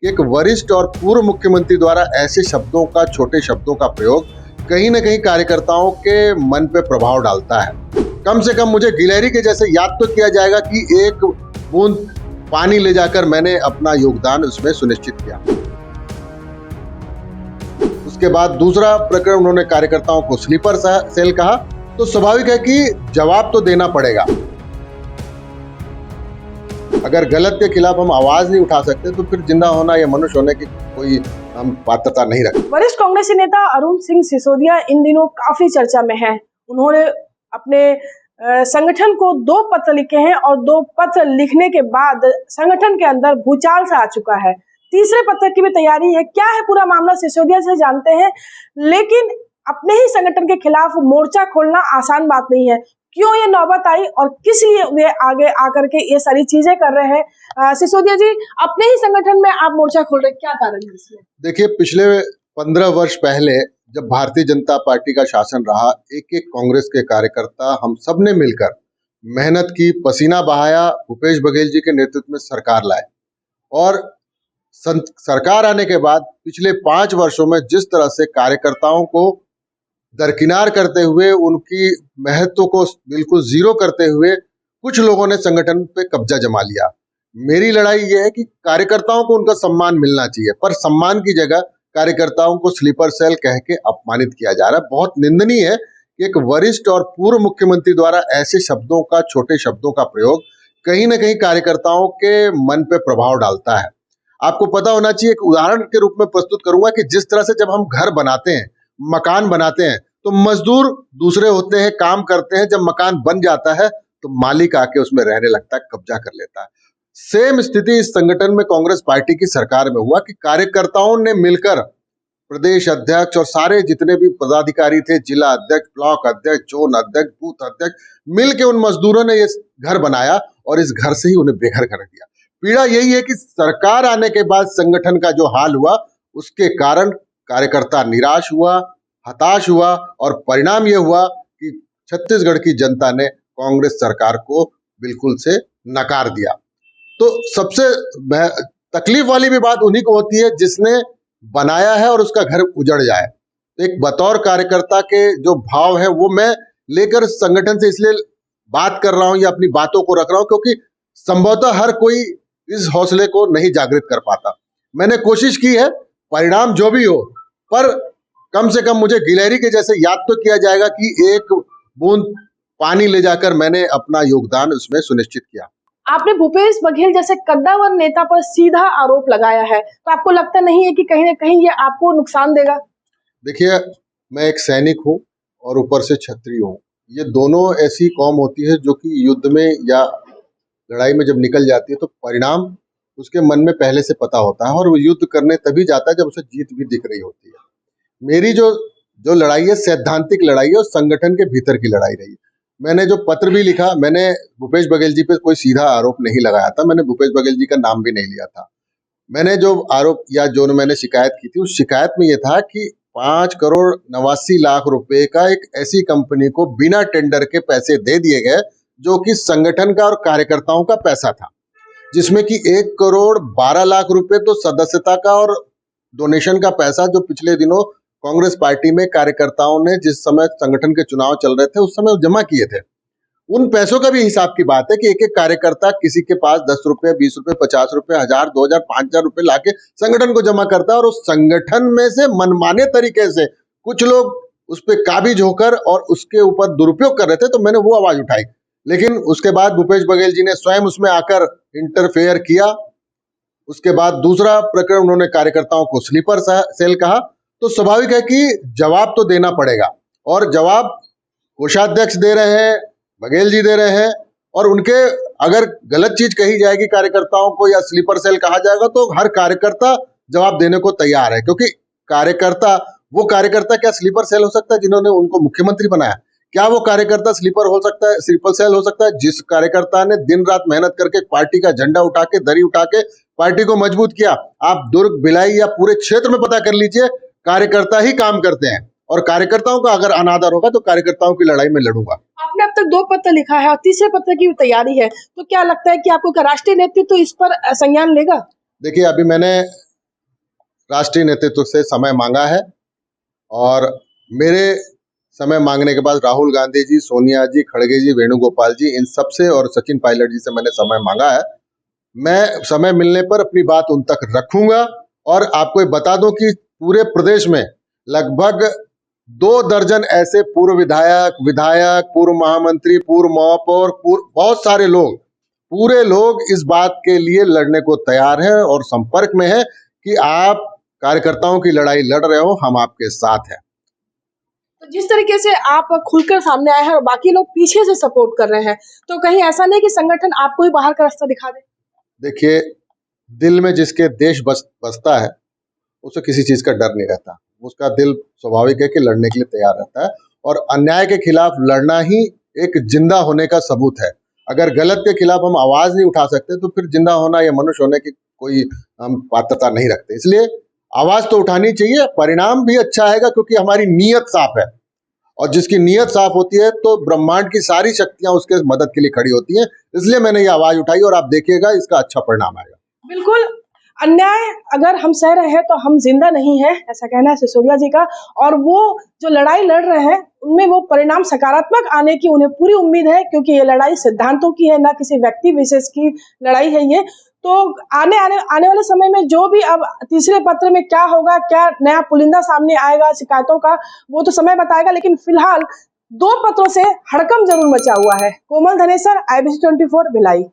कि एक वरिष्ठ और पूर्व मुख्यमंत्री द्वारा ऐसे शब्दों का, छोटे शब्दों का प्रयोग कहीं न कहीं कार्यकर्ताओं के मन पे प्रभाव डालता है। कम से कम मुझे गिलहरी के जैसे याद तो किया जाएगा कि एक बूंद पानी ले जाकर मैंने अपना योगदान उसमें सुनिश्चित किया। उसके बाद दूसरा प्रकरण, उन्होंने कार्यकर्ताओं को स्लीपर सेल कहा, तो स्वाभाविक है कि जवाब तो देना पड़ेगा। अगर गलत के खिलाफ हम आवाज नहीं उठा सकते तो फिर जिंदा होना या मनुष्य होने की कोई हम पात्रता नहीं रखते। वरिष्ठ कांग्रेसी नेता अरुण सिंह सिसोदिया इन दिनों काफी चर्चा में हैं। उन्होंने अपने संगठन को 2 पत्र लिखे हैं और 2 पत्र लिखने के बाद संगठन के अंदर भूचाल सा आ चुका है। तीसरे पत्र की भी तैयारी है। क्या है पूरा मामला, सिसोदिया से जानते हैं। लेकिन अपने ही संगठन के खिलाफ मोर्चा खोलना आसान बात नहीं है। क्यों ये नौबत आई और किस लिए वे आगे आकर के ये सारी चीजें कर रहे हैं? सिसोदिया जी, अपने ही संगठन में आप मोर्चा खोल रहे हैं, क्या कारण है इसमें? देखिए, पिछले 15 वर्ष पहले जब भारतीय जनता पार्टी का शासन रहा, एक कांग्रेस के कार्यकर्ता हम सब ने मिलकर मेहनत की, पसीना बहाया, भूपेश बघेल जी के नेतृत्व में सरकार लाए। और सरकार आने के बाद पिछले 5 वर्षों में जिस तरह से कार्यकर्ताओं को दरकिनार करते हुए, उनकी महत्व को बिल्कुल जीरो करते हुए कुछ लोगों ने संगठन पे कब्जा जमा लिया। मेरी लड़ाई यह है कि कार्यकर्ताओं को उनका सम्मान मिलना चाहिए, पर सम्मान की जगह कार्यकर्ताओं को स्लीपर सेल कह के अपमानित किया जा रहा है। बहुत निंदनीय है कि एक वरिष्ठ और पूर्व मुख्यमंत्री द्वारा ऐसे शब्दों का, छोटे शब्दों का प्रयोग कहीं ना कहीं कार्यकर्ताओं के मन पे प्रभाव डालता है। आपको पता होना चाहिए, एक उदाहरण के रूप में प्रस्तुत करूंगा कि जिस तरह से जब हम घर बनाते हैं, मकान बनाते हैं, तो मजदूर दूसरे होते हैं, काम करते हैं। जब मकान बन जाता है तो मालिक आके उसमें रहने लगता है, कब्जा कर लेता है। सेम स्थिति इस संगठन में कांग्रेस पार्टी की सरकार में हुआ कि कार्यकर्ताओं ने मिलकर प्रदेश अध्यक्ष और सारे जितने भी पदाधिकारी थे, जिला अध्यक्ष, ब्लॉक अध्यक्ष, जोन अध्यक्ष, बूथ अध्यक्ष, मिलके उन मजदूरों ने ये घर बनाया और इस घर से ही उन्हें बेघर कर दिया। पीड़ा यही है कि सरकार आने के बाद संगठन का जो हाल हुआ, उसके कारण कार्यकर्ता निराश हुआ, हताश हुआ और परिणाम यह हुआ कि छत्तीसगढ़ की जनता ने कांग्रेस सरकार को बिल्कुल से नकार दिया। तो सबसे तकलीफ वाली भी बात उन्हीं को होती है जिसने बनाया है और उसका घर उजड़ जाए। तो एक बतौर कार्यकर्ता के जो भाव है वो मैं लेकर संगठन से इसलिए बात कर रहा हूं या अपनी बातों को रख रहा हूं क्योंकि संभवतः हर कोई इस हौसले को नहीं जागृत कर पाता। मैंने कोशिश की है, परिणाम जो भी हो, पर कम से कम मुझे गिलहरी के जैसे याद तो किया जाएगा कि एक बूंद पानी ले जाकर मैंने अपना योगदान उसमें सुनिश्चित किया। आपने भूपेश बघेल जैसे कद्दावर नेता पर सीधा आरोप लगाया है, तो आपको लगता नहीं है कि कहीं ना कहीं ये आपको नुकसान देगा? देखिए, मैं एक सैनिक हूँ और ऊपर से क्षत्रिय हूँ। ये दोनों ऐसी कौम होती है जो कि युद्ध में या लड़ाई में जब निकल जाती है तो परिणाम उसके मन में पहले से पता होता है और वो युद्ध करने तभी जाता है जब उसे जीत भी दिख रही होती है। मेरी जो लड़ाई है, सैद्धांतिक लड़ाई है और संगठन के भीतर की लड़ाई रही है। मैंने जो पत्र भी लिखा, मैंने भूपेश बघेल जी पे कोई सीधा आरोप नहीं लगाया था, मैंने भूपेश बघेल जी का नाम भी नहीं लिया था। मैंने जो आरोप या जो मैंने शिकायत की थी, उस शिकायत में यह था कि 5 करोड़ 89 लाख रुपए का एक ऐसी कंपनी को बिना टेंडर के पैसे दे दिए गए जो कि संगठन का और कार्यकर्ताओं का पैसा था, जिसमें कि 1 करोड़ 12 लाख रुपए तो सदस्यता का और डोनेशन का पैसा जो पिछले दिनों कांग्रेस पार्टी में कार्यकर्ताओं ने जिस समय संगठन के चुनाव चल रहे थे उस समय जमा किए थे। उन पैसों का भी हिसाब की बात है कि एक एक कार्यकर्ता किसी के पास 10 रुपए, 20 रुपए, 50 रुपए, 1000, 2000, 5000 रुपए लाके संगठन को जमा करता है और उस संगठन में से मनमाने तरीके से कुछ लोग उस पर काबिज होकर और उसके ऊपर दुरुपयोग कर रहे थे। तो मैंने वो आवाज उठाई, लेकिन उसके बाद भूपेश बघेल जी ने स्वयं उसमें आकर इंटरफेयर किया। उसके बाद दूसरा प्रकरण, उन्होंने कार्यकर्ताओं को स्लीपर सेल कहा, तो स्वाभाविक है कि जवाब तो देना पड़ेगा और जवाब कोषाध्यक्ष दे रहे हैं, बघेल जी दे रहे हैं और उनके अगर गलत चीज कही जाएगी कार्यकर्ताओं को या स्लीपर सेल कहा जाएगा तो हर कार्यकर्ता जवाब देने को तैयार है, क्योंकि वो कार्यकर्ता क्या स्लीपर सेल हो सकता है जिन्होंने उनको मुख्यमंत्री बनाया? क्या वो कार्यकर्ता स्लीपर सेल हो सकता है जिस कार्यकर्ता ने दिन रात मेहनत करके पार्टी का झंडा उठा के, दरी उठा के पार्टी को मजबूत किया? आप दुर्ग, भिलाई या पूरे क्षेत्र में पता कर लीजिए, कार्यकर्ता ही काम करते हैं और कार्यकर्ताओं का अगर अनादर होगा तो कार्यकर्ताओं की लड़ाई में लड़ूंगा। आपने अब तक 2 पत्र लिखा है और तीसरे पत्र की तैयारी है, तो क्या लगता है कि आपको राष्ट्रीय नेतृत्व तो इस पर संज्ञान लेगा? देखिए, अभी मैंने राष्ट्रीय नेतृत्व से समय मांगा है और मेरे समय मांगने के बाद राहुल गांधी जी, सोनिया जी, खड़गे जी, वेणुगोपाल जी, इन सब से और सचिन पायलट जी से मैंने समय मांगा है। मैं समय मिलने पर अपनी बात उन तक रखूंगा और आपको ये बता दूं कि पूरे प्रदेश में लगभग 2 दर्जन ऐसे पूर्व विधायक, पूर्व महामंत्री, पूर्व महापौर, बहुत सारे लोग, पूरे लोग इस बात के लिए लड़ने को तैयार हैं और संपर्क में है कि आप कार्यकर्ताओं की लड़ाई लड़ रहे हो, हम आपके साथ हैं। तो जिस तरीके से आप खुलकर सामने आए हैं और बाकी लोग पीछे से सपोर्ट कर रहे हैं, तो कहीं ऐसा नहीं कि संगठन आपको ही बाहर का रास्ता दिखा दे? देखिए, दिल में जिसके देश बसता है, उसे किसी चीज का डर नहीं रहता। उसका दिल स्वाभाविक है कि लड़ने के लिए तैयार रहता है और अन्याय के खिलाफ लड़ना ही एक जिंदा होने का सबूत है। अगर गलत के खिलाफ हम आवाज नहीं उठा सकते तो फिर जिंदा होना या मनुष्य होने की कोई हम पात्रता नहीं रखते। इसलिए आवाज तो उठानी चाहिए, परिणाम भी अच्छा आएगा क्योंकि हमारी नीयत साफ है और जिसकी नीयत साफ होती है तो ब्रह्मांड की सारी शक्तियां उसके मदद के लिए खड़ी होती हैं। इसलिए मैंने ये आवाज उठाई और आप देखिएगा इसका अच्छा परिणाम आएगा। बिल्कुल, अन्याय अगर हम सह रहे हैं तो हम जिंदा नहीं हैं, ऐसा कहना है सिसोदिया जी का। और वो जो लड़ाई लड़ रहे हैं उनमें वो परिणाम सकारात्मक आने की उन्हें पूरी उम्मीद है, क्योंकि ये लड़ाई सिद्धांतों की है, ना किसी व्यक्ति विशेष की लड़ाई है ये। तो आने वाले समय में जो भी अब तीसरे पत्र में क्या होगा, क्या नया पुलिंदा सामने आएगा शिकायतों का, वो तो समय बताएगा। लेकिन फिलहाल 2 पत्रों से हड़कंप जरूर मचा हुआ है। कोमल धनेसर, IBC 24, भिलाई।